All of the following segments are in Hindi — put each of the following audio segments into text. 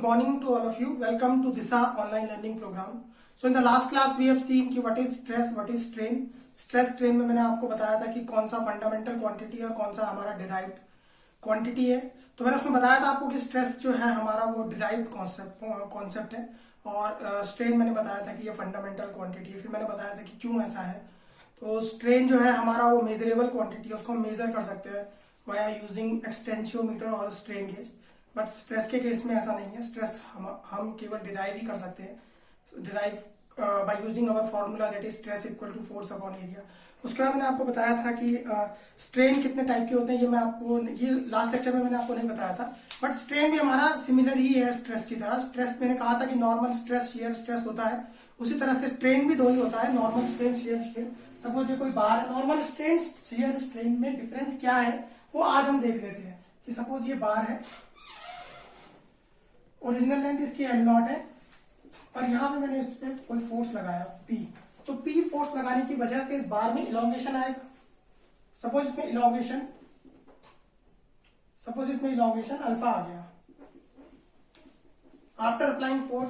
morning to all of you. Welcome to Disha online learning program. So in the last class we have seen कि what is stress, what is strain. Stress strain में मैंने आपको बताया था कि कौन सा फंडामेंटल क्वांटिटी है और कौन सा हमारा डिराइव्ड क्वांटिटी है. तो मैंने उसमें बताया था आपको कि स्ट्रेस जो है हमारा वो डिराइव्ड कॉन्सेप्ट है और स्ट्रेन मैंने बताया था कि ये फंडामेंटल क्वांटिटी है. फिर मैंने बताया था कि क्यों ऐसा है. तो स्ट्रेन जो है हमारा वो मेजरेबल क्वांटिटी है, उसको हम मेजर कर सकते हैं वाया यूजिंग एक्सटेंशियोमीटर और स्ट्रेन गेज. बट स्ट्रेस के केस में ऐसा नहीं है. स्ट्रेस हम केवल डिराइव ही कर सकते हैं, derive by using our formula that is stress equal to force upon area. उसके बाद मैंने आपको बताया था कि स्ट्रेन कितने टाइप के होते हैं. ये लास्ट लेक्चर में मैंने आपको नहीं बताया था, बट स्ट्रेन भी हमारा सिमिलर ही है स्ट्रेस की तरह. स्ट्रेस मैंने कहा था कि नॉर्मल स्ट्रेस, शेयर स्ट्रेस होता है, उसी तरह से स्ट्रेन भी दो ही होता है, normal strain, shear strain. Suppose ये कोई बार है, नॉर्मल स्ट्रेन शेयर स्ट्रेन में डिफरेंस क्या है वो आज हम देख लेते हैं. कि सपोज ये बार है, ओरिजिनल लेंथ इसकी L0 है और यहां पे मैंने इस पे कोई फोर्स लगाया P. तो P फोर्स लगाने की वजह से इस बार में इलॉन्गेशन आएगा. सपोज इसमें इलॉन्गेशन अल्फा आ गया. आफ्टर अप्लाइंग फोर्स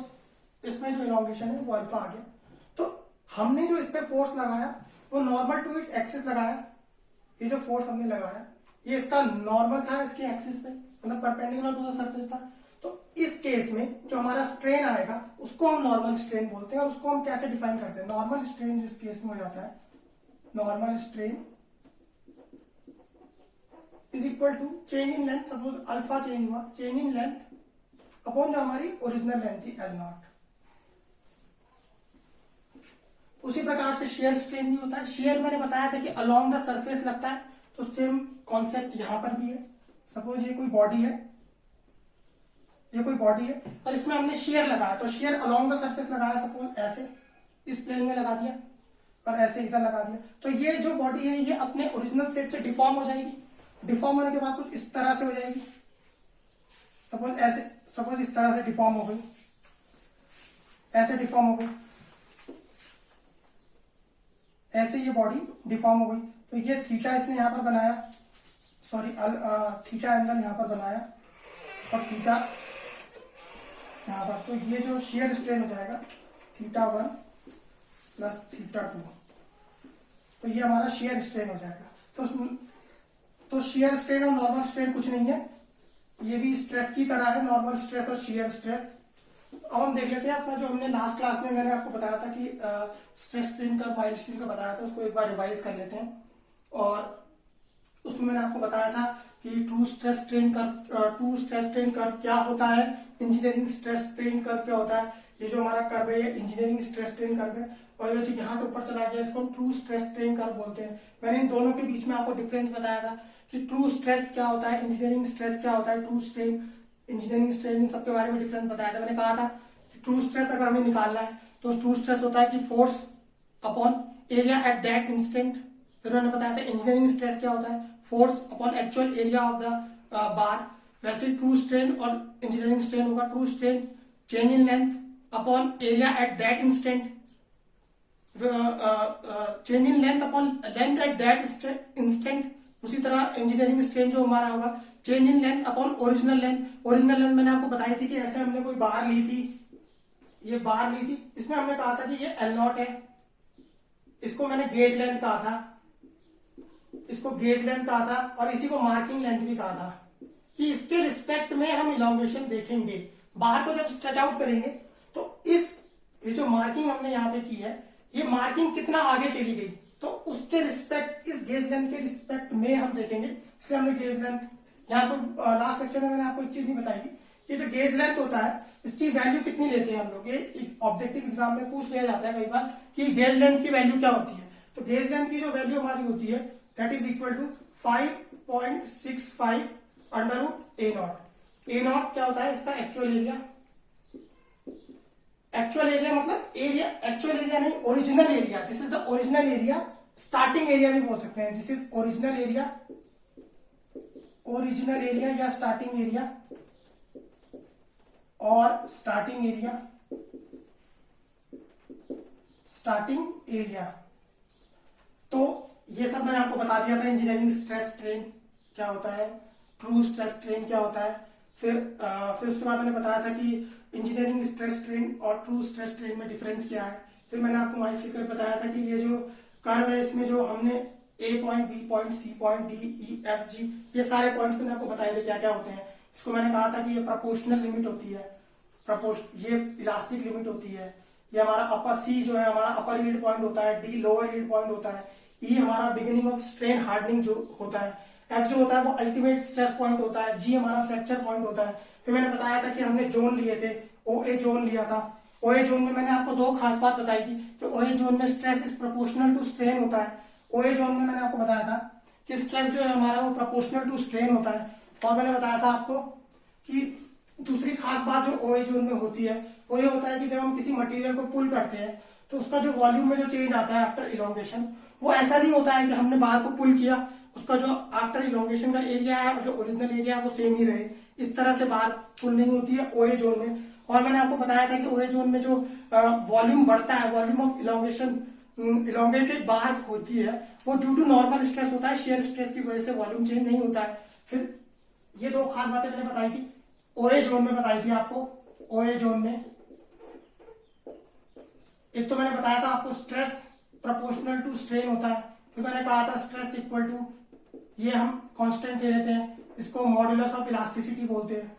इसमें जो इलॉन्गेशन है वो अल्फा आ गया. तो हमने जो इस पे फोर्स लगाया वो नॉर्मल टू इट्स एक्सिस लगाया. ये जो फोर्स हमने लगाया ये इसका नॉर्मल था इसके एक्सिस पे, मतलब परपेंडिकुलर टू द सरफेस था. तो इस केस में जो हमारा स्ट्रेन आएगा उसको हम नॉर्मल स्ट्रेन बोलते हैं. और उसको हम कैसे डिफाइन करते हैं? नॉर्मल स्ट्रेन जो इस केस में हो जाता है, normal strain is equal to change in length. Suppose alpha change हुआ, चेंज इन लेंथ अपॉन जो हमारी ओरिजिनल लेंथ थी L0. उसी प्रकार से शेयर स्ट्रेन भी होता है. शेयर मैंने बताया था कि अलोंग द सरफेस लगता है, तो सेम कॉन्सेप्ट यहां पर भी है. सपोज ये कोई बॉडी है, और इसमें हमने शेयर लगाया, तो शेयर अलोंग द सरफेस लगाया. सपोज ऐसे इस प्लेन में लगा दिया और ऐसे इधर लगा दिया. तो ये जो बॉडी है ये अपने ओरिजिनल शेप से डिफॉर्म हो जाएगी. डिफॉर्म होने के बाद कुछ इस तरह से हो जाएगी. सपोज इस तरह से डिफॉर्म हो गई, ऐसे डिफॉर्म हो गई, ऐसे ये बॉडी डिफॉर्म हो गई. तो ये थीटा इसने यहां पर बनाया, सॉरी थीटा एंगल यहां पर बनाया और थीटा यहां पर. तो ये जो शेयर स्ट्रेन हो जाएगा θ1 प्लस θ2. तो ये हमारा शेयर स्ट्रेन हो जाएगा. तो शेयर स्ट्रेन और नॉर्मल स्ट्रेन कुछ नहीं है, ये भी स्ट्रेस की तरह है, नॉर्मल स्ट्रेस और शेयर स्ट्रेस. अब हम देख लेते हैं अपना जो हमने लास्ट क्लास में मैंने आपको बताया था कि stress strain curve, wild strain curve बताया था, उसको एक बार रिवाइज कर लेते हैं. और उसमें मैंने आपको बताया था कि ट्रू स्ट्रेस स्ट्रेन कर्व क्या होता है, इंजीनियरिंग स्ट्रेस स्ट्रेन कर्व क्या होता है. ये जो हमारा कर्व है ये इंजीनियरिंग स्ट्रेस स्ट्रेन कर्व है, और ये जो यहाँ से ऊपर चला गया इसको हम ट्रू स्ट्रेस स्ट्रेन कर्व बोलते हैं. मैंने इन दोनों के बीच में आपको डिफरेंस बताया था कि ट्रू स्ट्रेस क्या होता है, इंजीनियरिंग स्ट्रेस क्या होता है, ट्रू स्ट्रेन, इंजीनियरिंग स्ट्रेन, इन सबके बारे में डिफरेंस बताया था. मैंने कहा था कि ट्रू स्ट्रेस अगर हमें निकालना है तो ट्रू स्ट्रेस होता है कि force upon area at that instant. फिर मैंने बताया था इंजीनियरिंग स्ट्रेस क्या होता है, force upon actual area of the bar. वैसे ट्रू स्ट्रेन और इंजीनियरिंग स्ट्रेन होगा true strain change in length upon area at that instant, change in length upon length eight that instant. उसी तरह इंजीनियरिंग स्ट्रेन जो हमारा होगा change in length upon original length. Original length मैंने आपको बताई थी कि ऐसे हमने कोई बार ली थी, ये बार ली थी, इसमें हमने कहा था कि ये L0 है, इसको मैंने गेज लेंथ कहा था, इसको गेज लेंथ कहा था, और इसी को मार्किंग लेंथ भी कहा था कि इसके रिस्पेक्ट में हम इलॉन्गेशन देखेंगे. बाहर को जब स्ट्रेच आउट करेंगे तो ये जो मार्किंग हमने यहाँ पे की है, ये मार्किंग कितना आगे चली गई, तो उसके रिस्पेक्ट, इस गेज लेंथ के रिस्पेक्ट में हम देखेंगे. इसलिए हमने गेज लेंथ यहाँ पर लास्ट लेक्चर में मैंने आपको एक चीज नहीं बताई थी. ये जो गेज लेंथ होता है इसकी वैल्यू कितनी लेते हैं हम लोग, ये ऑब्जेक्टिव एग्जाम में पूछ लिया जाता है कई बार कि गेज लेंथ की वैल्यू क्या होती है. तो गेज लेंथ की जो वैल्यू हमारी होती है that is equal to 5.65 under root A0. A0 क्या होता है, इसका एक्चुअल एरिया. एक्चुअल एरिया मतलब एरिया, एक्चुअल एरिया नहीं, original area. This is the original area, starting area भी बोल सकते हैं. दिस इज ओरिजिनल एरिया, या स्टार्टिंग एरिया, और स्टार्टिंग एरिया. तो ये सब मैंने आपको बता दिया था. इंजीनियरिंग स्ट्रेस स्ट्रेन क्या होता है, ट्रू स्ट्रेस स्ट्रेन क्या होता है, फिर उसके बाद मैंने बताया था कि इंजीनियरिंग स्ट्रेस स्ट्रेन और ट्रू स्ट्रेस स्ट्रेन में डिफरेंस क्या है। फिर मैंने आपको माइल स्टिक बताया था कि ये जो कर्व है इसमें जो हमने A point, B point, C point, D, E, F, G, ये सारे पॉइंट्स मैंने आपको बताए थे क्या क्या होते हैं। इसको मैंने कहा था कि ये प्रोपोर्शनल लिमिट होती है, ये इलास्टिक लिमिट होती है। ये हमारा अपर सी जो है हमारा अपर यील्ड पॉइंट होता है, डी लोअर यील्ड पॉइंट होता है, ई हमारा बिगिनिंग ऑफ स्ट्रेन हार्डनिंग जो होता है, एफ जो होता है वो अल्टीमेट स्ट्रेस पॉइंट होता है, जी हमारा फ्रैक्चर पॉइंट होता है। फिर मैंने बताया था कि हमने जोन लिए थे, ओ ए जोन लिया था। ओ ए जोन में मैंने आपको दो खास बात बताई थी कि ओ ए जोन में stress is proportional to strain होता है। ओ ए जोन में मैंने आपको बताया था कि स्ट्रेस जो है हमारा वो प्रोपोर्शनल टू स्ट्रेन होता है। और मैंने बताया था आपको कि दूसरी खास बात जो ओ ए जोन में होती है वो ये होता है कि जब हम किसी मटेरियल को पुल करते हैं तो उसका जो वॉल्यूम में जो चेंज आता है आफ्टर इलोंगेशन, वो ऐसा नहीं होता है कि हमने बाहर को पुल किया, उसका जो आफ्टर इलोंगेशन का एरिया है और जो ओरिजिनल एरिया है वो सेम ही रहे, इस तरह से बाहर पुल नहीं होती है ओए जोन में। और मैंने आपको बताया था कि ओए जोन में जो वॉल्यूम बढ़ता है, वॉल्यूम ऑफ इलोंगेशन इलोंगेटेड बाहर होती है, वो ड्यू टू नॉर्मल स्ट्रेस होता है, शेयर स्ट्रेस की वजह से वॉल्यूम चेंज नहीं होता है। फिर ये दो खास बातें मैंने बताई थी, ओए जोन में बताई थी आपको। ओए जोन में एक तो मैंने बताया था आपको स्ट्रेस प्रोपोर्शनल टू स्ट्रेन होता है। फिर मैंने कहा था स्ट्रेस इक्वल टू, ये हम कांस्टेंट ले लेते हैं, इसको मॉड्यूलस ऑफ इलास्टिसिटी बोलते हैं,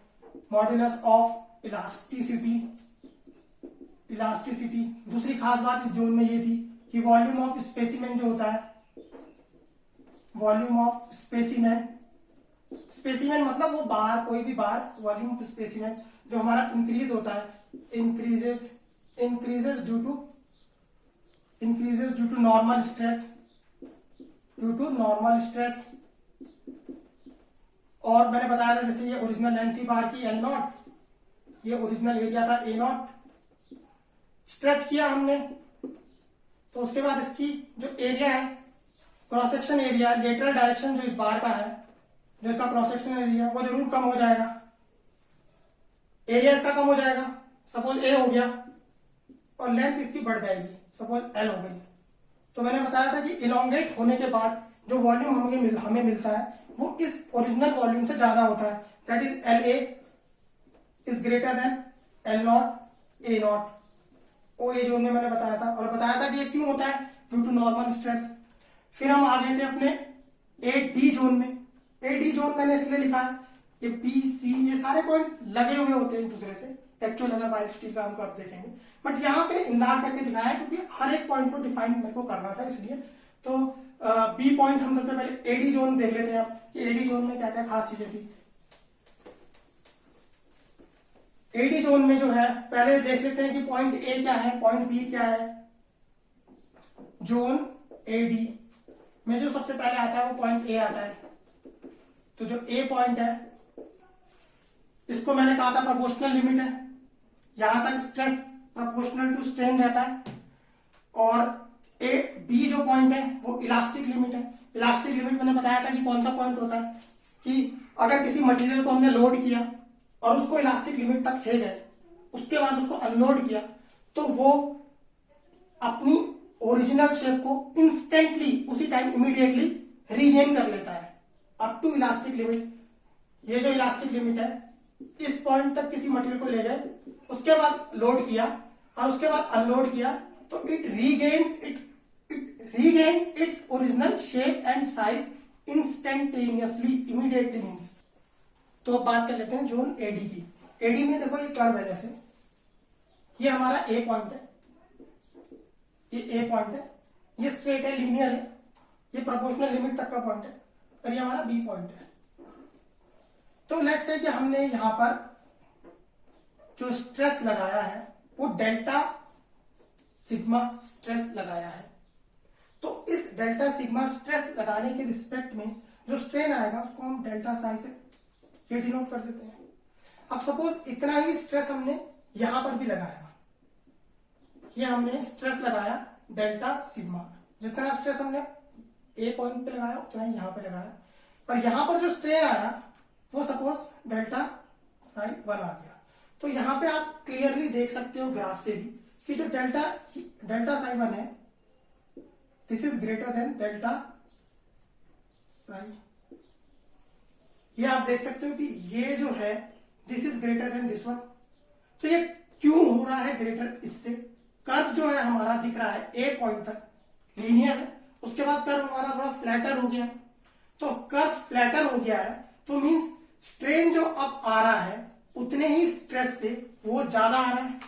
मॉड्यूलस ऑफ इलास्टिसिटी। इलास्टिसिटी दूसरी खास बात इस जोन में ये थी कि वॉल्यूम ऑफ स्पेसिमेन जो होता है, वॉल्यूम ऑफ स्पेसिमेन, स्पेसिमेन मतलब वो बार, कोई भी बार, वॉल्यूम ऑफ स्पेसिमेन जो हमारा इंक्रीज होता है, increases due to normal stress, due to normal stress. और मैंने बताया था जैसे ये ओरिजिनल लेंथ थी बार की एल नॉट, ये ओरिजिनल एरिया था ए नॉट, स्ट्रेच किया हमने तो उसके बाद इसकी जो एरिया है, cross section area, lateral direction जो इस बार का है, जो इसका क्रॉस सेक्शन एरिया वो जरूर कम हो जाएगा, एरिया इसका कम हो जाएगा। सपोज ए हो गया और लेंथ इसकी बढ़ जाएगी, सपोज एल हो गई। तो मैंने बताया था कि इलोंगेट होने के बाद जो वॉल्यूम हमें मिलता है वो इस ओरिजिनल वॉल्यूम से ज्यादा होता है, that is L A is greater than L not A not. O A zone में मैंने बताया था, और बताया था कि ये क्यों होता है, ड्यू टू नॉर्मल स्ट्रेस। फिर हम आ गए थे अपने ए डी जोन में। ए डी जोन मैंने इसलिए लिखा है, ये बी सी ये सारे पॉइंट लगे हुए होते हैं एक दूसरे से, एक्चुअल अगर माइल स्टिक का हम कर देखेंगे, बट यहाँ पे इनलार्ज करके दिखाया है क्योंकि हर एक पॉइंट को डिफाइन मेरे को करना था इसलिए। तो बी पॉइंट हम सबसे पहले एडी जोन देख लेते हैं आप कि एडी जोन में क्या क्या खास चीजें थी। एडी जोन में जो है पहले देख लेते हैं कि पॉइंट ए क्या है, पॉइंट बी क्या है। जोन एडी में जो सबसे पहले आता है वो पॉइंट ए आता है। तो जो ए पॉइंट है इसको मैंने कहा था प्रोपोर्शनल लिमिट है, यहां तक स्ट्रेस प्रोपोर्शनल टू स्ट्रेन रहता है। और ए बी जो पॉइंट है वो इलास्टिक लिमिट है। इलास्टिक लिमिट मैंने बताया था कि कौन सा पॉइंट होता है कि अगर किसी मटेरियल को हमने लोड किया और उसको इलास्टिक लिमिट तक ले गए, उसके बाद उसको अनलोड किया, तो वो अपनी ओरिजिनल शेप को इंस्टेंटली उसी टाइम इमीडिएटली रीगेन कर लेता है अप टू इलास्टिक लिमिट। ये जो इलास्टिक लिमिट है इस पॉइंट तक किसी मटेरियल को ले गए, उसके बाद लोड किया और उसके बाद अनलोड किया, तो it regains its original shape and size instantaneously, immediately means. तो अब बात कर लेते हैं जोन एडी की। एडी में देखो ये कर्व है, जैसे ये हमारा ए पॉइंट है, ये ए पॉइंट है, ये स्ट्रेट है, लीनियर है, ये प्रोपोर्शनल लिमिट तक का पॉइंट है, और ये हमारा बी पॉइंट है। तो लेट्स से कि हमने यहां पर जो स्ट्रेस लगाया है वो डेल्टा सिग्मा स्ट्रेस लगाया है। तो इस डेल्टा सिग्मा स्ट्रेस लगाने के रिस्पेक्ट में जो स्ट्रेन आएगा उसको हम डेल्टा साई से ये डिनोट कर देते हैं। अब सपोज इतना ही स्ट्रेस हमने यहां पर भी लगाया, ये हमने स्ट्रेस लगाया डेल्टा सिग्मा, जितना स्ट्रेस हमने ए पॉइंट पे लगाया उतना ही यहां पे लगाया, पर यहां पर जो स्ट्रेन आया वो सपोज डेल्टा साई 1 आ गया। तो यहां पे आप क्लियरली देख सकते हो ग्राफ से भी कि जो डेल्टा साई 1 है this is greater then delta Sai. ये आप देख सकते हो कि ये जो है this is greater then this one. तो ये क्यों हो रहा है ग्रेटर इससे? कर्व जो है हमारा दिख रहा है ए पॉइंट तक लीनियर है, उसके बाद कर्व हमारा थोड़ा फ्लैटर हो गया। तो कर्व फ्लैटर हो गया है तो मींस स्ट्रेन जो अब आ रहा है उतने ही स्ट्रेस पे वो ज्यादा आ रहा है।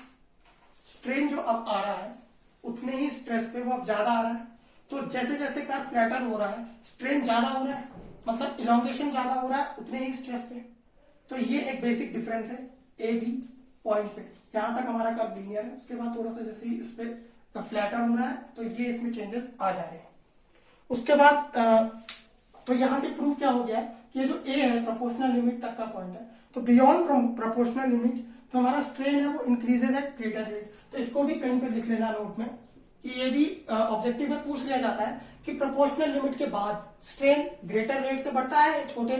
स्ट्रेन जो अब आ रहा है उतने ही स्ट्रेस पे वो अब ज्यादा आ रहा है। तो जैसे जैसे कर्व फ्लैटर हो रहा है स्ट्रेन ज्यादा हो रहा है, मतलब इलोंगेशन ज्यादा हो रहा है उतने ही स्ट्रेस पे। तो ये एक बेसिक डिफरेंस है ए बी पॉइंट पे। यहां तक हमारा कर्व लीनियर है, उसके बाद थोड़ा सा जैसे ही इस पे फ्लैटर हो रहा है तो ये इसमें चेंजेस आ जा रहे हैं। उसके बाद तो यहां से प्रूव क्या हो गया है कि ये जो ए है प्रोपोर्शनल लिमिट तक का पॉइंट है, तो बियॉन्ड प्रोपोर्शनल लिमिट जो हमारा स्ट्रेन है वो इंक्रीजेज एट ग्रेटर रेट। तो इसको भी कहीं पे लिख लेना नोट में कि ये भी ऑब्जेक्टिव में पूछ लिया जाता है कि प्रोपोर्शनल लिमिट के बाद स्ट्रेन ग्रेटर रेट से बढ़ता है, छोटे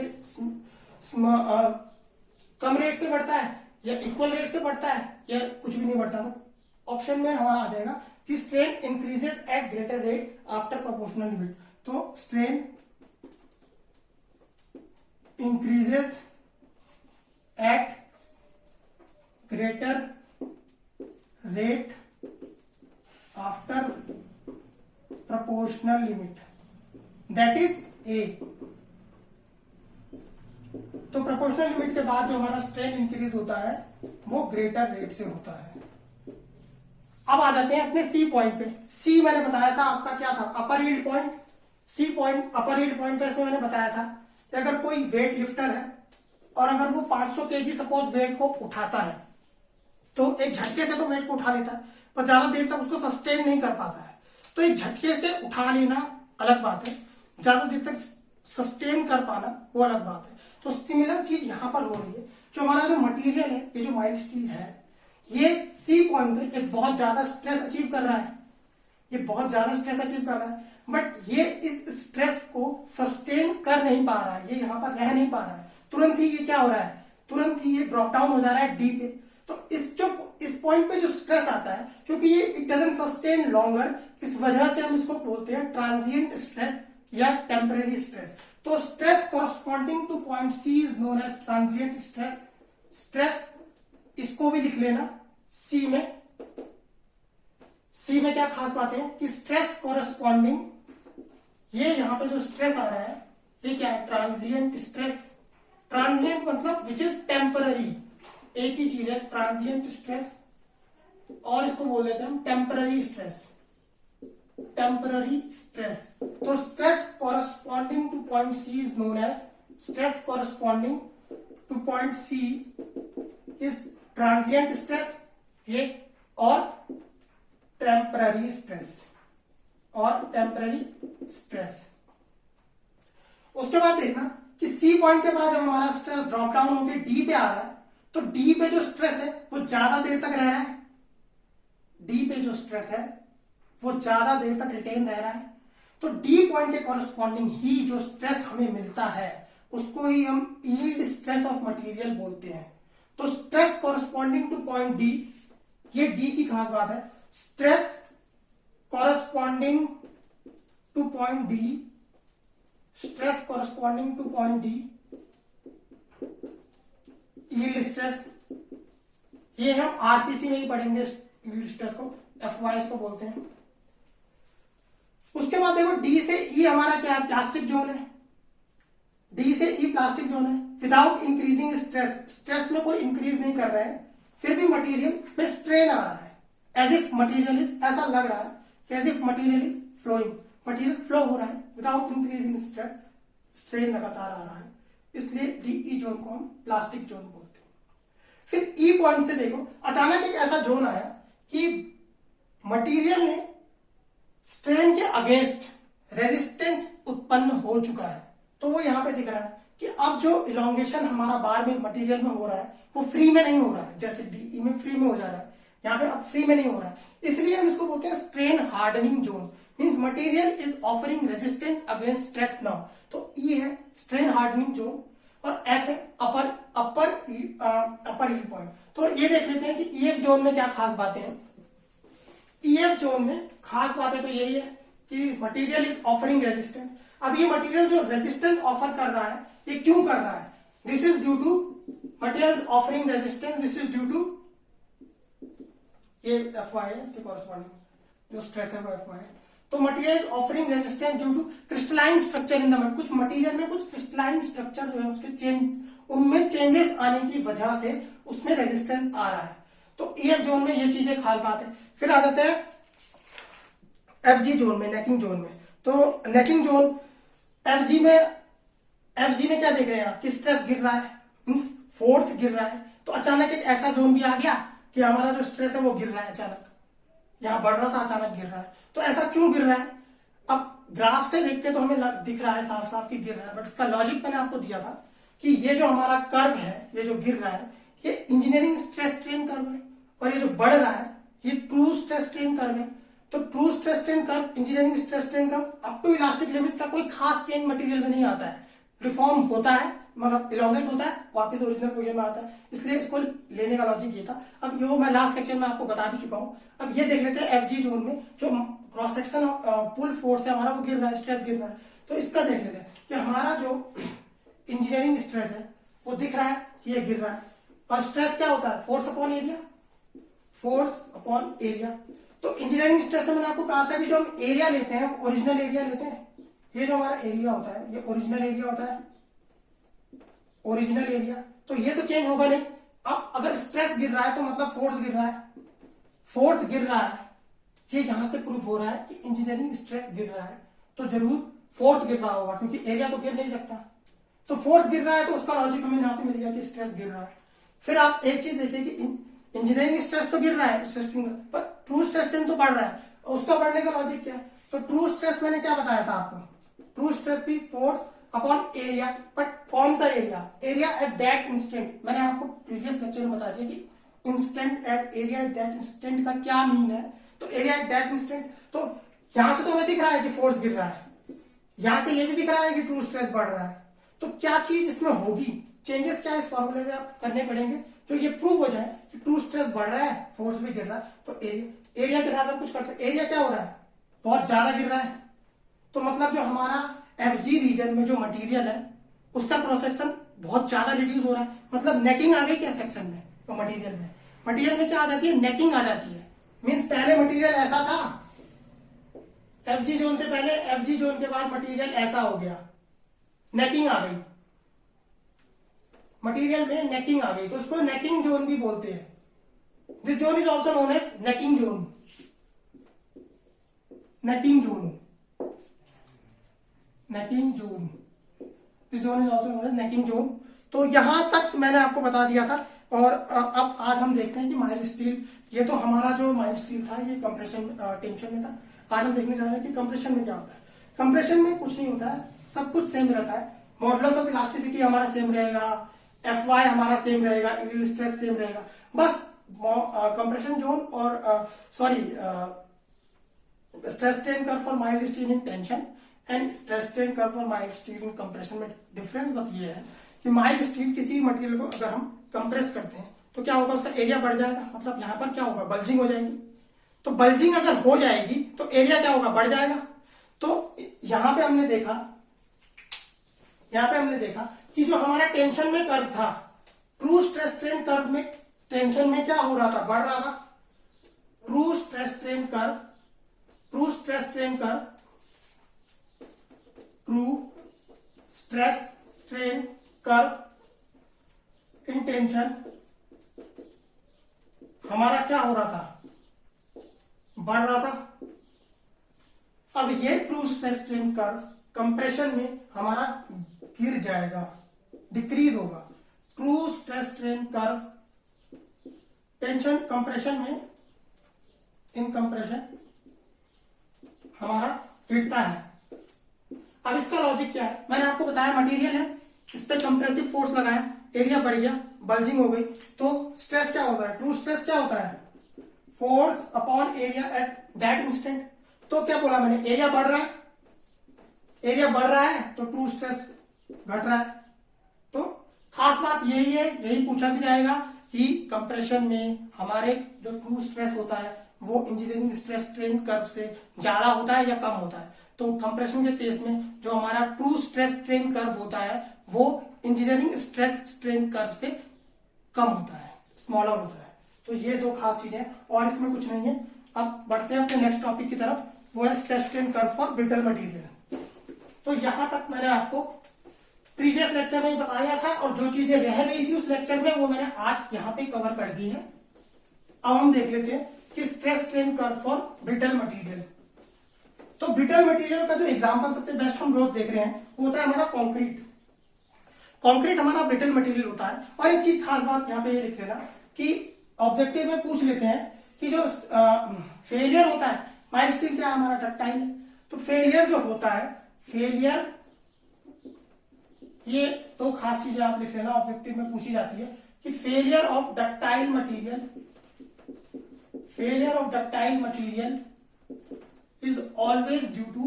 कम रेट से बढ़ता है, या इक्वल रेट से बढ़ता है, या कुछ भी नहीं बढ़ता। तो ऑप्शन में हमारा आ जाएगा कि strain increases at greater rate after proportional limit. तो strain increases at greater rate after proportional limit, that is A। तो प्रोपोर्शनल लिमिट के बाद जो हमारा स्ट्रेन इंक्रीज होता है वो ग्रेटर रेट से होता है। अब आ जाते हैं अपने सी पॉइंट पे। सी मैंने बताया था आपका क्या था, अपर यील्ड पॉइंट। सी पॉइंट अपर यील्ड पॉइंट पे इसमें मैंने बताया था कि अगर कोई वेट लिफ्टर है और अगर वो 500 kg सपोज वेट को उठाता है तो एक झटके से तो वेट को उठा लेता है पर ज्यादा देर तक उसको सस्टेन नहीं कर पाता है। तो एक झटके से उठा लेना अलग बात है, ज्यादा देर तक सस्टेन कर पाना वो अलग बात है। तो सिमिलर चीज यहां पर हो रही है। जो हमारा जो मटेरियल है, ये जो माइल्ड स्टील है, ये सी पॉइंट पे एक बहुत ज्यादा स्ट्रेस अचीव कर रहा है, ये बहुत ज्यादा स्ट्रेस अचीव कर रहा है, बट ये इस स्ट्रेस को सस्टेन कर नहीं पा रहा है, ये यहां पर रह नहीं पा रहा है। तुरंत ही ये क्या हो रहा है, तुरंत ही ये ड्रॉप डाउन हो जा रहा है डी पे। तो इस पॉइंट पे जो स्ट्रेस आता है, क्योंकि ये इट डजंट सस्टेन लॉन्गर, इस वजह से हम इसको बोलते हैं ट्रांजिएंट स्ट्रेस या टेम्परेरी स्ट्रेस। तो stress corresponding to point C is known as transient stress. Stress इसको भी लिख लेना सी में। सी में क्या खास बात है कि स्ट्रेस कॉरस्पॉन्डिंग, ये यहां पे जो स्ट्रेस आ रहा है ये क्या है, ट्रांजिएंट स्ट्रेस। ट्रांजिएंट मतलब विच इज टेम्पररी, एक ही चीज है ट्रांजिएंट स्ट्रेस, और इसको बोल देते हैं हम टेम्पररी स्ट्रेस। Temporary stress. तो stress corresponding to point C is known as stress corresponding to point C is transient stress ये, और टेम्पररी स्ट्रेस, और टेम्पररी स्ट्रेस। उसके बाद देखना कि सी पॉइंट के बाद जब हमारा स्ट्रेस ड्रॉप डाउन होकर डी पे आ रहा है तो डी पे जो स्ट्रेस है वो ज्यादा देर तक रह रहा है। डी पे जो स्ट्रेस है वो ज्यादा देर तक रिटेन रह रहा है। तो डी पॉइंट के कॉरस्पॉन्डिंग ही जो स्ट्रेस हमें मिलता है उसको ही हम यील्ड स्ट्रेस ऑफ मटेरियल बोलते हैं। तो stress corresponding to point D, ये डी की खास बात है, stress corresponding to point D, stress corresponding to point D, yield stress, ये हम आरसीसी में ही पढ़ेंगे यील्ड स्ट्रेस को, एफवाई को बोलते हैं। उसके बाद देखो डी से ई हमारा क्या है, प्लास्टिक जोन है। डी से ई प्लास्टिक जोन है विदाउट इंक्रीजिंग स्ट्रेस, स्ट्रेस में कोई इंक्रीज नहीं कर रहे हैं, फिर भी मटेरियल में स्ट्रेन आ रहा है, एज इफ मटेरियल इज, ऐसा लग रहा है कि as if material is flowing, material flow हो रहा है विदाउट इंक्रीजिंग स्ट्रेस, स्ट्रेन लगातार आ रहा है, इसलिए डीई जोन को हम प्लास्टिक जोन बोलते हैं। फिर ई पॉइंट से देखो अचानक एक ऐसा जोन आया कि मटेरियल ने स्ट्रेन के अगेंस्ट रेजिस्टेंस उत्पन्न हो चुका है। तो वो यहां पे दिख रहा है कि अब जो इलोंगेशन हमारा बार में मटेरियल में हो रहा है वो फ्री में नहीं हो रहा है, जैसे डीई में फ्री में हो जा रहा है, यहाँ पे अब फ्री में नहीं हो रहा है, इसलिए हम इसको बोलते हैं strain hardening zone. Means material is offering resistance against stress now. तो ई है स्ट्रेन हार्डनिंग जोन और एफ है अपर यील्ड पॉइंट। तो ये देख लेते हैं कि ईएफ जोन में क्या खास बातें हैं। ईएफ जोन में खास बातें तो यही है कि मटेरियल इज ऑफरिंग रेजिस्टेंस। अब ये मटेरियल जो रेजिस्टेंस ऑफर कर रहा है ये क्यों कर रहा है, this is due to material offering resistance, this is due to, ये Fy है, इसके कॉरेस्पॉन्डिंग जो स्ट्रेस है वो Fy है। तो material offering resistance due to crystalline structure in the material, कुछ मटेरियल में कुछ क्रिस्टलाइन स्ट्रक्चर जो है उसके चेंज, उनमें चेंजेस आने की वजह से उसमें रेजिस्टेंस आ रहा है। तो ईएफ जोन में ये चीजें खास बात है। फिर आ जाते हैं एफजी जोन में, नेकिंग जोन में। तो नेकिंग जोन एफजी में क्या देख रहे हैं आप कि स्ट्रेस गिर रहा है, मींस फोर्स गिर रहा है। तो अचानक एक ऐसा जोन भी आ गया कि हमारा जो स्ट्रेस है वो गिर रहा है, अचानक यहां बढ़ रहा था अचानक गिर रहा है। तो ऐसा क्यों गिर रहा है? अब ग्राफ से देख के तो हमें दिख रहा है साफ साफ कि गिर रहा है, बट इसका लॉजिक मैंने आपको दिया था कि ये जो हमारा कर्व है, ये जो गिर रहा है, ये इंजीनियरिंग स्ट्रेस स्ट्रेन कर्व है, और ये जो बढ़ रहा है ये ट्रू स्ट्रेस स्ट्रेन कर्व है। तो true stress strain curve, engineering stress strain curve up to elastic limit का कोई खास चेंज मटेरियल में नहीं आता है, रिफॉर्म होता है, मतलब इलॉंगेट होता है, वापस ओरिजिनल पोजीशन में आता है। इसलिए इसको लेने का लॉजिक ये था। अब यो मैं लास्ट लेक्चर में आपको बता भी चुका हूं। अब ये देख लेते हैं एफजी जोन में जो क्रॉस सेक्शन पुल फोर्स है हमारा वो गिर रहा है, स्ट्रेस गिर रहा है। तो इसका देख लेते हैं कि हमारा जो इंजीनियरिंग स्ट्रेस है वो दिख रहा है कि ये गिर रहा है, और स्ट्रेस क्या होता है? Force upon area, force upon area. तो इंजीनियरिंग स्ट्रेस में मैंने आपको कहा था कि जो हम एरिया लेते हैं ओरिजिनल एरिया लेते हैं। ये जो हमारा एरिया होता है ये ओरिजिनल एरिया होता है, ओरिजिनल एरिया। तो ये तो चेंज होगा नहीं। अब अगर स्ट्रेस गिर रहा है तो मतलब फोर्स गिर रहा है, फोर्स गिर रहा है, ये यहां से प्रूफ हो रहा है कि इंजीनियरिंग स्ट्रेस गिर रहा है तो जरूर फोर्स गिर रहा होगा, क्योंकि एरिया तो गिर नहीं सकता। तो फोर्स गिर रहा है तो उसका लॉजिक हमें यहां से मिल गया कि स्ट्रेस गिर रहा है। फिर आप एक चीज देखिए कि इंजीनियरिंग स्ट्रेस तो गिर रहा है स्ट्रेसिंग, पर ट्रू स्ट्रेस स्ट्रेन तो बढ़ रहा है, और उसका बढ़ने का लॉजिक क्या है? तो ट्रू स्ट्रेस मैंने क्या बताया था आपको? ट्रू स्ट्रेस भी फोर्स अपॉन एरिया, बट कौन सा एरिया? Area at that instant. मैंने आपको प्रीवियस लेक्चर में बता दिया कि instant at area at that instant का क्या मीन है। तो एरिया एट दैट इंस्टेंट, तो यहां से तो हमें दिख रहा है कि फोर्स गिर रहा है, यहां से ये भी दिख रहा है कि ट्रू स्ट्रेस बढ़ रहा है। तो क्या चीज इसमें होगी, चेंजेस क्या इस फॉर्मूले में आप करने पड़ेंगे जो ये प्रूव हो जाए कि ट्रू स्ट्रेस बढ़ रहा है, फोर्स भी गिर रहा है। तो एरिया के साथ हम कुछ कर सकते। एरिया क्या हो रहा है? बहुत ज्यादा गिर रहा है, तो मतलब जो हमारा एफजी रीजन में जो मटेरियल है उसका क्रॉस सेक्शन बहुत ज्यादा रिड्यूस हो रहा है, मतलब नेकिंग आ गई क्या सेक्शन में? तो मटेरियल में क्या आ जाती है? नेकिंग आ जाती है। मींस पहले मटेरियल ऐसा था, एफजी जोन से पहले, एफजी जोन के बाद मटेरियल ऐसा हो गया, नेकिंग आ गई, मटेरियल में नेकिंग आ गई, तो उसको नेकिंग जोन भी बोलते हैं। This zone is also known as necking zone, necking zone, necking zone, this zone is also known as necking zone. तो यहां तक मैंने आपको बता दिया था। और अब आज हम देखते हैं कि माइल्ड स्टील, ये तो हमारा जो माइल्ड स्टील था ये कंप्रेशन टेंशन में था। आज हम देखने जा रहे हैं कि कंप्रेशन में क्या होता है। कंप्रेशन में कुछ नहीं होता है, सब कुछ सेम रहता है। मॉडुलस ऑफ इलास्टिसिटी हमारा सेम रहेगा, Fy हमारा सेम रहेगा, यील्ड स्ट्रेस सेम रहेगा। बस कंप्रेशन जोन और stress strain curve for mild steel in tension and stress strain curve for mild steel in compression में डिफरेंस बस ये है कि माइल्ड स्टील किसी भी मटेरियल को अगर हम कंप्रेस करते हैं तो क्या होगा? उसका एरिया बढ़ जाएगा, मतलब यहां पर क्या होगा? बल्जिंग हो जाएगी। तो बल्जिंग अगर हो जाएगी तो एरिया क्या होगा? बढ़ जाएगा। तो यहां पे हमने देखा कि जो हमारा टेंशन में कर्व था, ट्रू स्ट्रेस स्ट्रेन कर्व में टेंशन में क्या हो रहा था? बढ़ रहा था। True stress strain curve, true stress strain curve, true stress strain curve in tension हमारा क्या हो रहा था? बढ़ रहा था। अब ये true stress strain curve compression में हमारा गिर जाएगा, डिक्रीज होगा। True stress strain curve tension compression में, इन कंप्रेशन हमारा गिरता है। अब इसका लॉजिक क्या है? मैंने आपको बताया मटेरियल है, इस पे कंप्रेसिव फोर्स लगाया, एरिया बढ़ गया, बल्जिंग हो गई, तो स्ट्रेस क्या होता है? ट्रू स्ट्रेस क्या होता है? Force upon area at that instant. तो क्या बोला मैंने? एरिया बढ़ रहा है, एरिया बढ़ रहा है तो ट्रू स्ट्रेस घट रहा है। तो खास बात यही है, यही पूछा भी जाएगा कि कंप्रेशन में हमारे जो ट्रू स्ट्रेस होता है वो इंजीनियरिंग स्ट्रेस स्ट्रेन कर्व से ज्यादा होता है या कम होता है। तो कंप्रेशन के केस में जो हमारा ट्रू स्ट्रेस स्ट्रेन कर्व होता है वो इंजीनियरिंग स्ट्रेस स्ट्रेन कर्व से कम होता है, स्मॉलर होता है। तो ये दो खास चीजें हैं और इसमें कुछ नहीं है। अब बढ़ते हैं अपने नेक्स्ट टॉपिक की तरफ, वो है stress strain curve for brittle material. तो यहां तक मैंने आपको प्रीवियस लेक्चर में बताया था और जो चीजें रह गई थी उस लेक्चर में वो मैंने आज यहाँ पे कवर कर दी है। अब हम देख लेते हैं कि stress strain curve for brittle material. तो ब्रिटल मटेरियल का जो एग्जांपल सबसे बेस्ट हम रोज देख रहे हैं वो होता है हमारा कंक्रीट। कंक्रीट हमारा ब्रिटल मटेरियल होता है। और एक चीज खास बात यहाँ पे ये लिख लेना कि ऑब्जेक्टिव में पूछ लेते हैं कि जो फेलियर होता है, माइल्ड स्टील क्या है हमारा, डक्टाइल। तो फेलियर जो होता है, फेलियर, ये दो खास चीजें आप लिख लेना, ऑब्जेक्टिव में पूछी जाती है कि failure of ductile material, failure of ductile material is always due to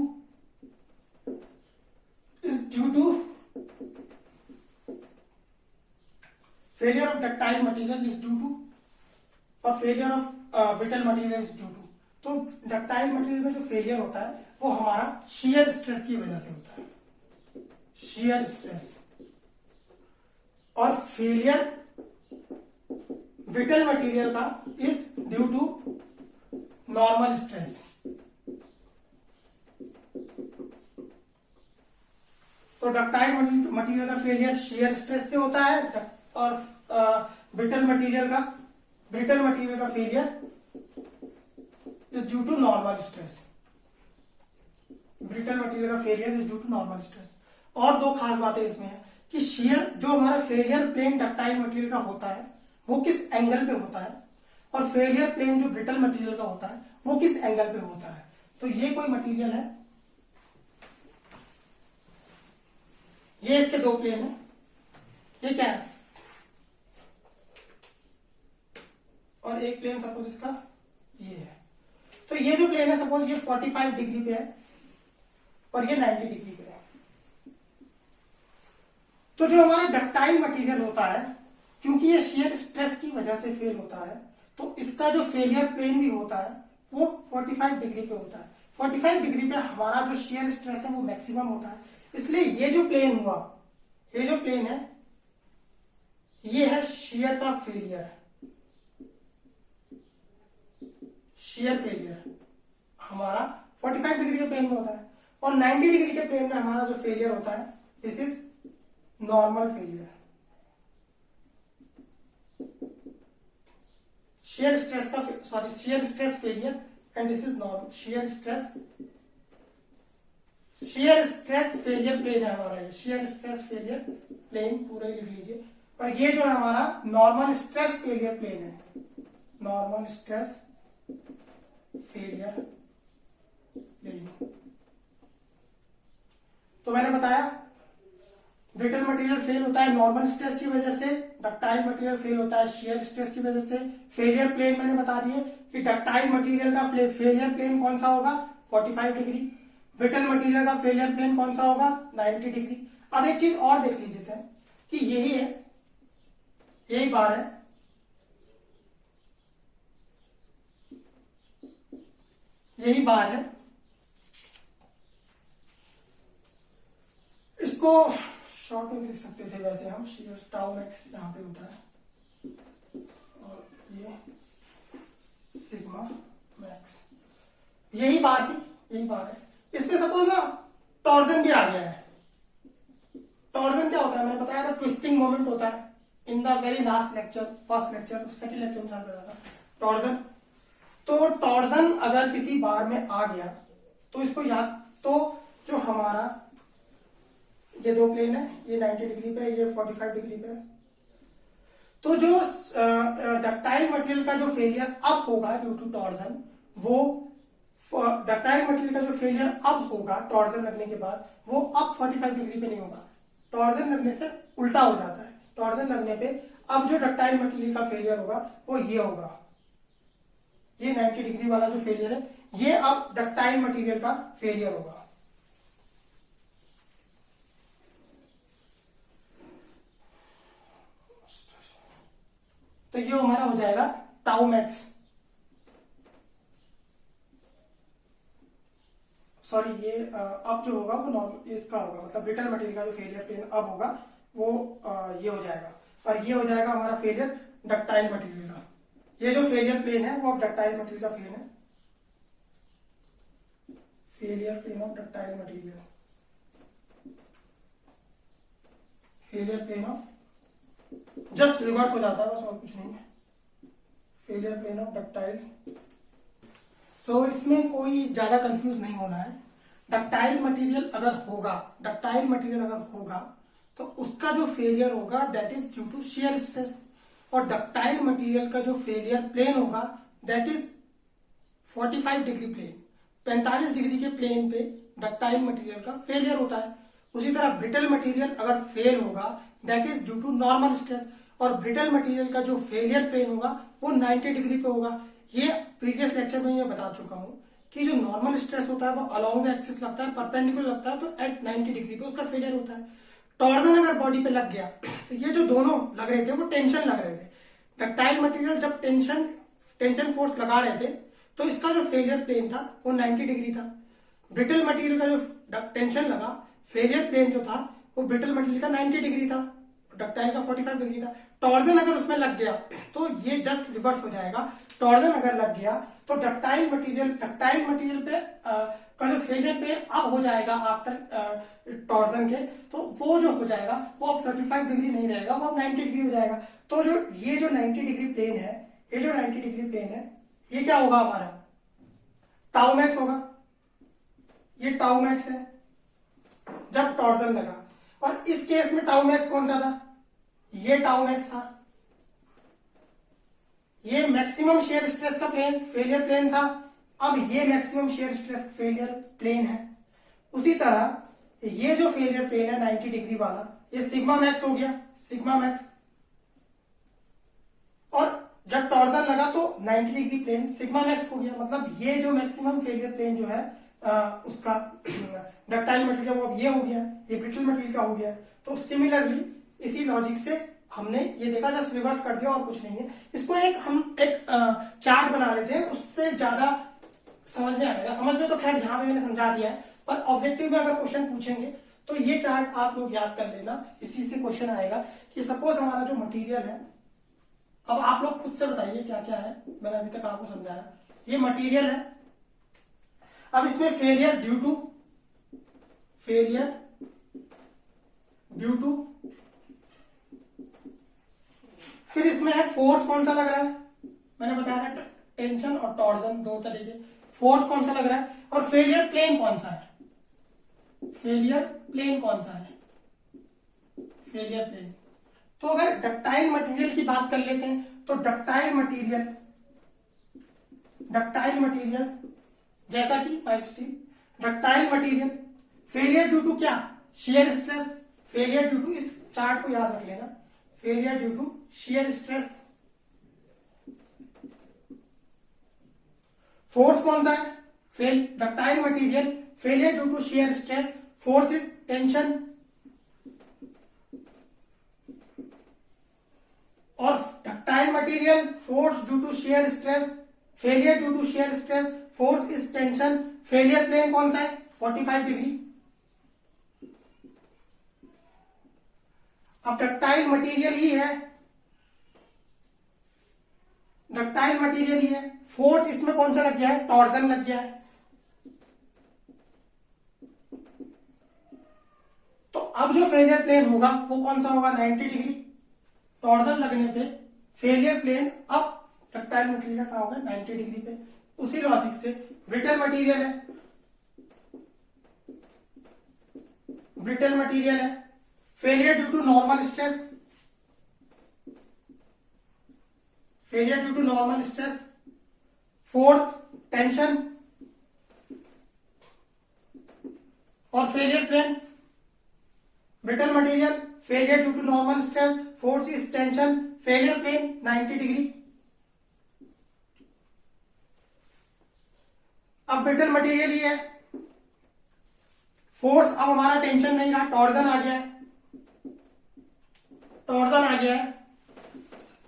failure of ductile material is due to और failure of brittle material is due to। तो डक्टाइल मटेरियल में जो फेलियर होता है वो हमारा shear स्ट्रेस की वजह से होता है, shear स्ट्रेस। और फेलियर ब्रिटल मटेरियल का is due to normal stress. तो डक्टाइल मटेरियल का फेलियर शेयर स्ट्रेस से होता है और ब्रिटल मटेरियल का failure is due to normal stress. Brittle material का failure is due to normal stress. और दो खास बातें इसमें है कि शेयर जो हमारा फेलियर प्लेन डक्टाइल मटेरियल का होता है वो किस एंगल पे होता है और फेलियर प्लेन जो ब्रिटल मटेरियल का होता है वो किस एंगल पे होता है। तो ये कोई मटेरियल है, ये इसके दो प्लेन है, ये क्या है, और एक प्लेन सपोज इसका ये है। तो ये जो प्लेन है सपोज ये 45 डिग्री पे है और ये 90 डिग्री पे है। तो जो हमारा डक्टाइल मटेरियल होता है, क्योंकि ये शेयर स्ट्रेस की वजह से फेल होता है, तो इसका जो फेलियर प्लेन भी होता है वो 45 डिग्री पे होता है। 45 डिग्री पे हमारा जो शेयर स्ट्रेस है वो मैक्सिमम होता है। इसलिए ये जो प्लेन हुआ, ये जो प्लेन है, ये है शेयर का फेलियर, शेयर फेलियर हमारा 45 डिग्री के प्लेन में होता है। और 90 डिग्री के प्लेन में हमारा जो फेलियर होता है this is normal failure. Shear stress का shear stress failure and this is normal shear stress failure plane है हमारा, ये शेयर स्ट्रेस फेलियर प्लेन पूरा ही लिख लीजिए। और ये जो है हमारा नॉर्मल स्ट्रेस फेलियर प्लेन है, नॉर्मल स्ट्रेस फेलियर प्लेन। तो मैंने बताया ब्रिटल मटेरियल फेल होता है नॉर्मल स्ट्रेस की वजह से, डक्टाइल मटेरियल फेल होता है शेयर स्ट्रेस की वजह से। फेलियर प्लेन मैंने बता दिए कि डक्टाइल मटेरियल का फेलियर प्लेन कौन सा होगा, 45 डिग्री। ब्रिटल मटेरियल का फेलियर प्लेन कौन सा होगा, 90 डिग्री। अब एक चीज और देख लीजिए थे कि यही है, यही बार है, यही बार है। इसको शॉर्ट में भी लिख सकते थे वैसे हम, टाउ मैक्स यहां पे होता है और ये सिग्मा मैक्स, यही बार थी, यही बार है। इसमें सपोज ना टॉर्जन भी आ गया है। टॉर्जन क्या होता है, मैंने बताया था ट्विस्टिंग मोमेंट होता है in the very last lecture, first lecture, second lecture में शायद बताया था टॉर्जन। तो टॉर्जन अगर किसी बार में आ गया तो इसको याद, तो जो हमारा ये दो प्लेन है, ये 90 डिग्री पे, ये 45 डिग्री पे, तो जो डक्टाइल मटेरियल का जो फेलियर अब होगा ड्यू टू टॉर्जन, वो डक्टाइल मटेरियल का जो फेलियर अब होगा टॉर्जन लगने के बाद, वो अब 45 डिग्री पे नहीं होगा, टॉर्जन लगने से उल्टा हो जाता है। टॉर्जन लगने पे अब जो डक्टाइल मटेरियल का फेलियर होगा वो ये होगा, ये 90 डिग्री वाला जो फेलियर है ये अब डक्टाइल मटेरियल का फेलियर होगा। तो ये हमारा हो जाएगा टाउ मैक्स, सॉरी ये अब जो होगा वो नॉर्मल इसका होगा, मतलब ब्रिटल मटेरियल का जो फेलियर प्लेन अब होगा वो ये हो जाएगा, और ये हो जाएगा हमारा फेलियर डक्टाइल मटेरियल का। ये जो फेलियर प्लेन है वो अब डक्टाइल मटेरियल का प्लेन है, failure plane of ductile material, failure plane of, just reverse हो जाता है बस, और कुछ नहीं है, failure plane of ductile. So इसमें कोई ज्यादा कंफ्यूज नहीं होना है। डक्टाइल मटेरियल अगर होगा, डक्टाइल मटेरियल अगर होगा तो उसका जो फेलियर होगा that is due to shear stress, और डक्टाइल मटेरियल का जो फेलियर प्लेन होगा that is 45 degree plane, 45 degree के प्लेन पे डक्टाइल मटेरियल का फेलियर होता है। उसी तरह ब्रिटल मटेरियल अगर फेल होगा that is due to normal stress, और ब्रिटल मटेरियल का जो फेलियर प्लेन होगा वो 90 डिग्री पे होगा। ये प्रीवियस लेक्चर में ये बता चुका हूं कि जो नॉर्मल स्ट्रेस होता है वो अलोंग द एक्सिस लगता है, परपेंडिकुलर लगता है, तो एट 90 डिग्री पे उसका फेलियर होता है। टॉर्जन अगर बॉडी पे लग गया तो ये जो दोनों लग रहे थे वो टेंशन लग रहे थे। डक्टाइल मटेरियल जब टेंशन फोर्स लगा रहे थे तो इसका जो फेलियर प्लेन था वो 90 डिग्री था। ब्रिटल मटेरियल का जो टेंशन लगा, फेलियर प्लेन जो था वो ब्रिटल मटेरियल का 90 डिग्री था, डक्टाइल का 45 डिग्री था। टॉर्जन अगर उसमें लग गया तो ये जस्ट रिवर्स हो जाएगा। टॉर्जन अगर लग गया तो डक्टाइल मटेरियल पे का जो फेलियर पे अब हो जाएगा आफ्टर टॉर्जन के, तो वो जो हो जाएगा वो अब 45 डिग्री नहीं रहेगा, वो अब 90 डिग्री हो जाएगा। तो ये जो 90 डिग्री प्लेन है, ये जो 90 डिग्री प्लेन है, ये क्या होगा हमारा, टाउ मैक्स होगा। ये टाउ मैक्स है जब टॉर्जन लगा, और इस केस में टाउ मैक्स कौन सा था, ये टाउ मैक्स था। ये मैक्सिमम शेयर स्ट्रेस का प्लेन फेलियर प्लेन था, अब ये maximum shear stress failure plane है। उसी तरह ये जो फेलियर प्लेन है 90 डिग्री वाला, ये सिग्मा मैक्स हो गया, सिग्मा मैक्स। और जब टॉर्जन लगा तो 90 डिग्री प्लेन सिग्मा मैक्स हो गया, मतलब ये जो मैक्सिमम फेलियर प्लेन जो है उसका डक्टाइल मटेरियल का वो अब ये हो गया, ये ब्रिटल मटेरियल का हो गया। तो सिमिलरली इसी लॉजिक से हमने ये देखा, जस्ट रिवर्स कर दिया और कुछ नहीं है। इसको हम एक चार्ट बना लेते हैं, उससे ज्यादा समझ में आएगा। समझ में तो खैर यहाँ पे मैंने समझा दिया है, पर ऑब्जेक्टिव में अगर क्वेश्चन पूछेंगे तो ये चार्ट आप लोग याद कर लेना। इसी से क्वेश्चन आएगा कि सपोज हमारा जो मटेरियल है, अब आप लोग खुद से बताइए क्या क्या है, मैंने अभी तक आपको समझाया। ये मटेरियल है, अब इसमें फेलियर ड्यू टू, फिर इसमें है फोर्स कौन सा लग रहा है, मैंने बताया था टेंशन और टॉर्जन दो तरीके। फोर्स कौन सा लग रहा है, और फेलियर प्लेन कौन सा है, फेलियर प्लेन कौन सा है, फेलियर प्लेन। तो अगर डक्टाइल मटेरियल की बात कर लेते हैं तो डक्टाइल मटेरियल जैसा कि mild steel, ductile material failure due to क्या, shear stress, failure due to, इस चार्ट को याद रख लेना, failure due to shear stress. Force कौन सा है, ductile material failure due to shear stress, force is tension. और ductile material force due to shear stress, failure due to shear stress, force is tension. Failure plane कौन सा है, 45 डिग्री। अब डक्टाइल मटेरियल ही है, डक्टाइल मटेरियल ही है, फोर्स इसमें कौन सा लग गया है, टॉर्जन लग गया है। तो अब जो फेलियर प्लेन होगा वो कौन सा होगा, 90 डिग्री। टॉर्जन लगने पे फेलियर प्लेन अब डक्टाइल मटेरियल का कहां होगा, 90 डिग्री पे। उसी लॉजिक से ब्रिटल मटेरियल है, ब्रिटल मटेरियल है, failure due to normal stress, failure due to normal stress, force tension. और failure plane brittle material failure due to normal stress, force is tension, failure plane 90 degree. अब ब्रिटल मटेरियल ही है, फोर्स अब हमारा टेंशन नहीं रहा, टॉर्जन आ गया है, टॉर्जन आ गया है।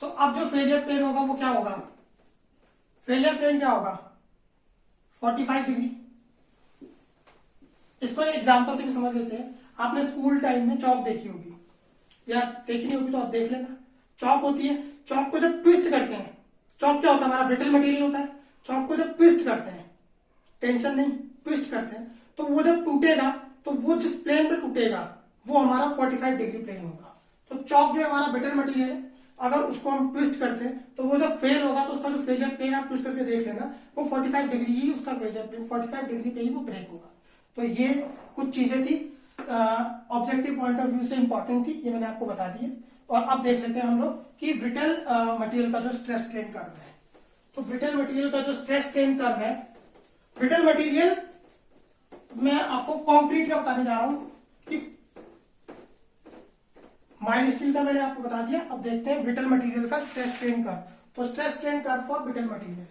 तो अब जो फेलियर प्लेन होगा वो क्या होगा, फेलियर प्लेन क्या होगा, 45 डिग्री। इसको एग्जांपल से भी समझ लेते हैं। आपने स्कूल टाइम में चौक देखी होगी, या देखनी होगी तो आप देख लेना। चॉक होती है, चॉक को जब ट्विस्ट करते हैं, चॉक क्या होता है, हमारा ब्रिटल मटेरियल होता है, चॉक को जब ट्विस्ट करते हैं, टेंशन नहीं, ट्विस्ट करते हैं, तो वो जब टूटेगा तो वो जिस प्लेन पे टूटेगा वो हमारा 45 डिग्री प्लेन होगा। तो चॉक जो है हमारा ब्रिटल मटेरियल है, अगर उसको हम ट्विस्ट करते हैं तो वो जब फेल होगा तो उसका जो फेलियर प्लेन आप ट्विस्ट करके देख लेना, वो 45 डिग्री ही उसका फेलियर प्लेन, 45 डिग्री पे ही वो ब्रेक होगा। तो ये कुछ चीजें थी ऑब्जेक्टिव पॉइंट ऑफ व्यू से इंपॉर्टेंट थी, ये मैंने आपको बता दी है। और अब देख लेते हैं हम लोग कि ब्रिटल मटेरियल का जो स्ट्रेस स्ट्रेन कर्व है। तो ब्रिटल मटेरियल का जो स्ट्रेस स्ट्रेन कर्व है, ब्रिटल मटेरियल मैं आपको कंक्रीट का बताने जा रहा हूं, ठीक। माइल्ड स्टील का मैंने आपको बता दिया। अब देखते हैं ब्रिटल मटेरियल का स्ट्रेस स्ट्रेन कर्व। तो stress strain curve for brittle material,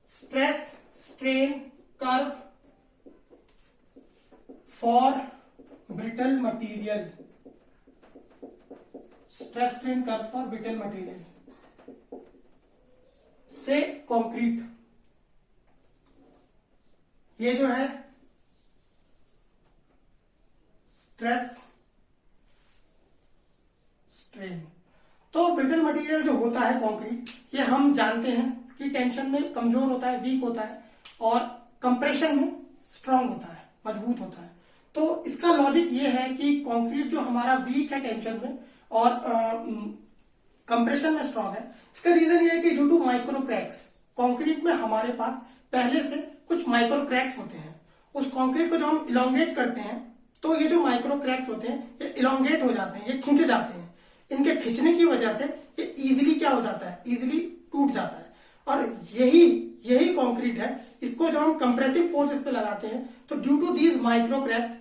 stress strain curve for brittle material, stress strain curve for brittle material से कंक्रीट, ये जो है स्ट्रेस स्ट्रेन। तो ब्रिटल मटेरियल जो होता है कंक्रीट, ये हम जानते हैं कि टेंशन में कमजोर होता है, वीक होता है, और कंप्रेशन में स्ट्रांग होता है, मजबूत होता है। तो इसका लॉजिक ये है कि कंक्रीट जो हमारा वीक है टेंशन में और कंप्रेशन में स्ट्रांग है, इसका रीजन ये है कि due to micro cracks, concrete में हमारे पास पहले से कुछ माइक्रो क्रैक्स होते हैं। उस कंक्रीट को जो हम इलोंगेट करते हैं तो ये जो माइक्रो क्रैक्स होते हैं ये इलोंगेट हो जाते हैं, ये खिंच जाते हैं। इनके खिंचने की वजह से ये इजीली क्या हो जाता है, इजीली टूट जाता है। और यही कंक्रीट है, इसको जब हम कंप्रेसिव फोर्स इस पे लगाते हैं तो due to these micro cracks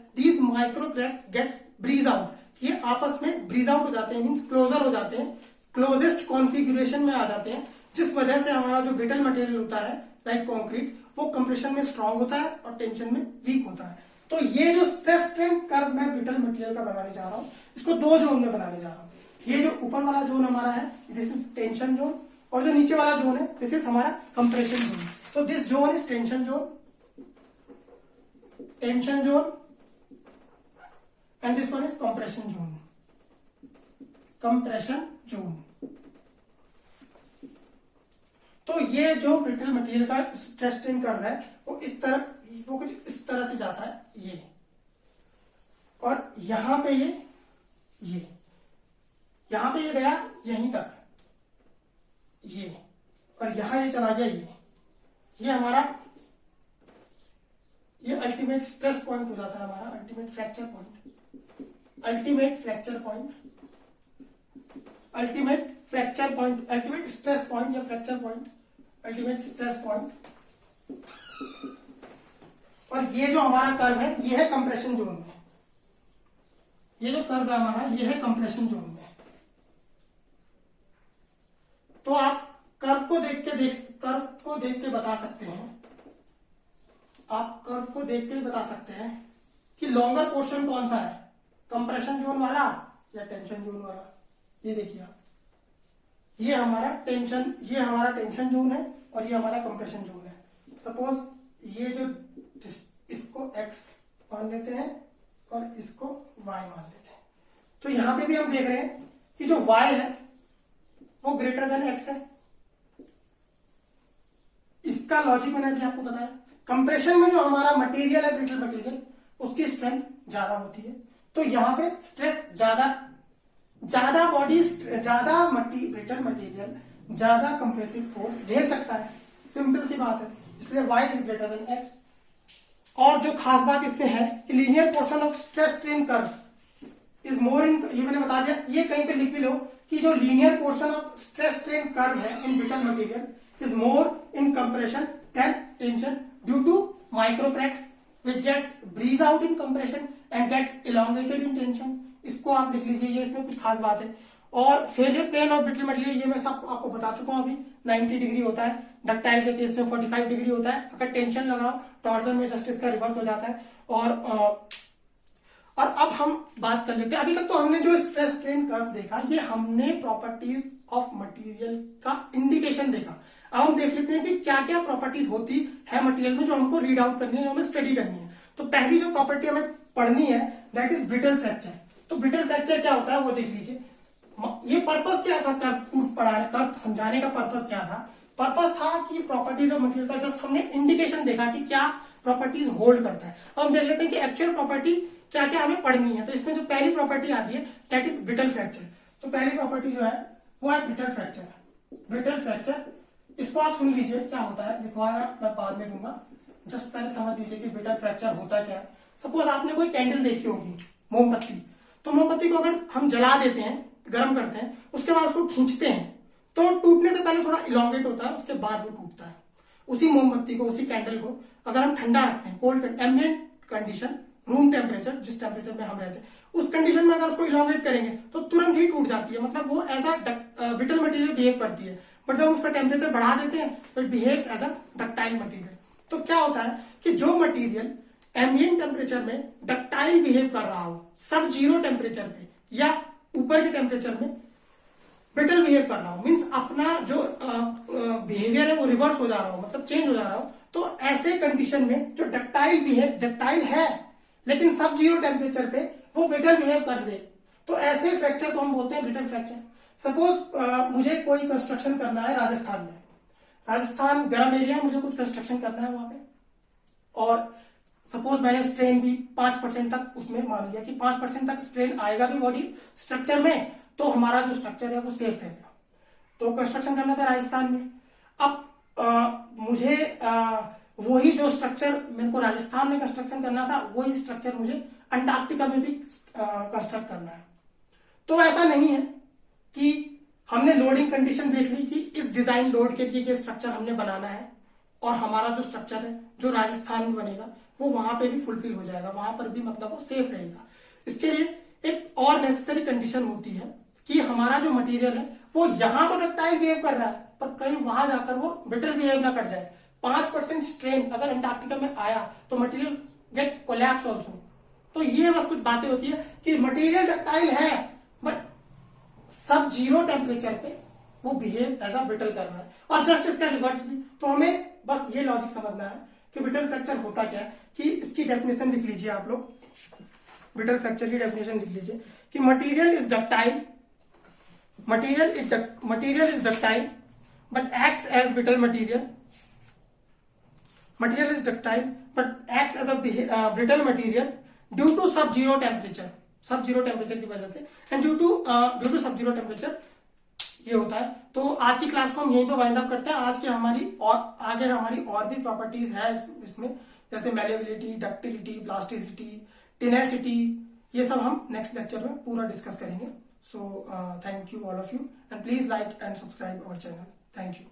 get breeze out, ये आपस में ब्रीज आउट हो जाते हैं, मींस क्लोजर हो जाते हैं, क्लोजेस्ट कॉन्फ़िगरेशन में आ जाते हैं, जिस वजह से हमारा जो ब्रिटल मटेरियल होता है लाइक कंक्रीट, वो कंप्रेशन में स्ट्रांग होता है और टेंशन में वीक होता है। तो ये जो स्ट्रेस स्ट्रेन कर्व मैं ब्रिटल मटेरियल का बनाने जा रहा हूं, इसको दो जोन में बनाने जा रहा हूं। ये जो ऊपर वाला जोन हमारा है, दिस इज टेंशन जोन, और जो नीचे वाला जोन है दिस इज हमारा कंप्रेशन जोन। तो this zone is tension zone and this one is compression zone. तो ये जो ब्रिटल मटेरियल का स्ट्रेस स्ट्रेन कर्व है वो कुछ इस तरह से जाता है, ये, और यहां पे यहां पे ये गया यहीं तक, ये, और यहां ये चला गया, ये हमारा ये अल्टीमेट स्ट्रेस पॉइंट हो जाता है, हमारा ultimate fracture point, ultimate stress point या fracture point, ultimate stress point. और ये जो हमारा कर्व है ये है कंप्रेशन जोन में, ये जो कर्व है हमारा ये है कंप्रेशन जोन में। तो आप कर्व को देख के बता सकते हैं, आप कर्व को देख के बता सकते हैं कि लॉन्गर पोर्शन कौन सा है, कंप्रेशन जोन वाला या टेंशन जोन वाला। ये देखिए आप, ये हमारा टेंशन जोन है और ये हमारा कंप्रेशन जोन है। सपोज ये जो इसको x मान लेते हैं और इसको y मान लेते हैं, तो यहां पे भी हम देख रहे हैं कि जो y है वो ग्रेटर देन x है। इसका लॉजिक मैंने अभी आपको बताया। कंप्रेशन में जो हमारा मटेरियल है, ब्रिटल मटेरियल, उसकी स्ट्रेंथ ज्यादा होती है, तो यहां पे स्ट्रेस ज्यादा बॉडी ज्यादा ब्रिटल मटेरियल ज्यादा कंप्रेसिव फोर्स झेल सकता है, सिंपल सी बात है, इसलिए y is greater than x। और जो खास बात इसमें है कि linear portion of stress strain curve is more in, ये मैंने बता दिया, ये कहीं पे लिख भी लो कि जो linear portion of stress strain curve है in brittle material is more in compression than tension due to micro cracks which gets breeze out in compression and gets elongated in tension। इसको आप लिख लीजिए, ये इसमें कुछ खास बात है। और फेलियर प्लेन और ब्रिटल मटेरियल ये मैं सब आपको बता चुका हूं अभी, 90 डिग्री होता है, डक्टाइल के केस में 45 डिग्री होता है, अगर टेंशन लगाओ टॉर्जन में जस्ट इसका रिवर्स हो जाता है। और अब हम बात कर लेते हैं, अभी तक तो हमने जो स्ट्रेस स्ट्रेन कर्व देखा, ये हमने प्रॉपर्टीज ऑफ मटेरियल का इंडिकेशन देखा। अब हम देख लेते हैं कि क्या क्या प्रॉपर्टीज होती है मटेरियल में जो हमको रीड आउट करनी है, जो हमें स्टडी करनी है। तो पहली जो प्रॉपर्टी हमें पढ़नी है दैट इज ब्रिटल फ्रैक्चर। तो ब्रिटल फ्रैक्चर क्या होता है वो देख लीजिए। ये पर्पस क्या था कर्व समझाने का पर्पस क्या था? पर्पस था कि प्रॉपर्टीज ऑफ मटेरियल का जस्ट हमने इंडिकेशन देखा कि क्या प्रॉपर्टीज होल्ड करता है। अब हम देख लेते हैं कि एक्चुअल प्रॉपर्टी क्या क्या हमें पढ़नी है। तो इसमें जो पहली प्रॉपर्टी आती है दैट इज ब्रिटल फ्रैक्चर। तो पहली प्रॉपर्टी जो है वो है ब्रिटल फ्रैक्चर। ब्रिटल फ्रैक्चर इसको आप सुन लीजिए क्या होता है, लिखवाया मैं बाद में दूंगा, जस्ट पहले समझ लीजिए कि ब्रिटल फ्रैक्चर होता क्या है। सपोज आपने कोई कैंडल देखी होगी, मोमबत्ती, तो मोमबत्ती को अगर हम जला देते हैं, गर्म करते हैं, उसके बाद उसको खींचते हैं तो टूटने से पहले थोड़ा इलोंगेट होता है, उसके बाद वो टूटता है। उसी मोमबत्ती को, उसी कैंडल को अगर हम ठंडा रखते हैं, cold ambient condition, room temperature, जिस टेम्परेचर में हम रहते हैं उस कंडीशन में अगर उसको इलोंगेट करेंगे तो तुरंत ही टूट जाती है, मतलब वो as a brittle material behave करती है। बट जब हम उसका टेम्परेचर बढ़ा देते हैं तो it behaves as a ductile material. तो क्या होता है कि जो मटेरियल एम्बिएंट टेम्परेचर में डक्टाइल बिहेव कर रहा हो, सब जीरो टेम्परेचर पे या ऊपर के टेम्परेचर में ब्रिटल बिहेव कर रहा हो, मीन्स अपना जो बिहेवियर है वो रिवर्स हो जा रहा हो, मतलब चेंज हो जा रहा हो, तो ऐसे कंडीशन में जो डक्टाइल है लेकिन सब जीरो टेम्परेचर पे वो ब्रिटल बिहेव कर दे, तो ऐसे फ्रैक्चर को हम बोलते हैं ब्रिटल फ्रैक्चर। सपोज मुझे कोई कंस्ट्रक्शन करना है राजस्थान में, राजस्थान गर्म एरिया, मुझे कुछ कंस्ट्रक्शन करना है वहां पे, और सपोज मैंने स्ट्रेन भी 5% तक उसमें मान लिया कि 5% तक स्ट्रेन आएगा भी बॉडी स्ट्रक्चर में, तो हमारा जो स्ट्रक्चर है वो सेफ रहेगा। तो कंस्ट्रक्शन करना था राजस्थान में। अब मुझे वही जो स्ट्रक्चर मेरे को राजस्थान में कंस्ट्रक्शन करना था, वही स्ट्रक्चर मुझे अंटार्कटिका में भी कंस्ट्रक्ट करना है। तो ऐसा नहीं है कि हमने लोडिंग कंडीशन देख ली कि इस डिजाइन लोड के लिए ये स्ट्रक्चर हमने बनाना है और हमारा जो स्ट्रक्चर है जो राजस्थान में बनेगा वो वहां पे भी फुलफिल हो जाएगा, वहां पर भी मतलब वो सेफ रहेगा। इसके लिए एक और नेसेसरी कंडीशन होती है कि हमारा जो मटेरियल है वो यहां तो डक्टाइल बिहेव कर रहा है पर कहीं वहां जाकर वो ब्रिटल बिहेव ना कर जाए। 5% स्ट्रेन अगर अंटार्कटिका में आया तो मटेरियल गेट कोलैप्स ऑल्सो। तो ये बस कुछ बातें होती है कि मटेरियल डक्टाइल है बट सब जीरो टेम्परेचर पे वो बिहेव एज अ ब्रिटल कर रहा है, और जस्ट इसका रिवर्स भी। तो हमें बस ये लॉजिक समझना है कि ब्रिटल फ्रैक्चर होता क्या है, कि इसकी डेफिनेशन लिख लीजिए आप लोग। ब्रिटल फ्रैक्चर की डेफिनेशन लिख लीजिए कि material is ductile but acts as brittle material. Material is ductile but acts as a brittle material due to sub-zero temperature. Sub-zero temperature की वजह से and due to sub-zero temperature ये होता है। तो आज की क्लास को हम यहीं पे वाइंड अप करते हैं। आज की आगे हमारी और भी प्रॉपर्टीज है इसमें, जैसे मैलेबिलिटी, डक्टिलिटी, प्लास्टिसिटी, टेनेसिटी, ये सब हम नेक्स्ट लेक्चर में पूरा डिस्कस करेंगे। So thank you all of you and please like and subscribe our channel. Thank you.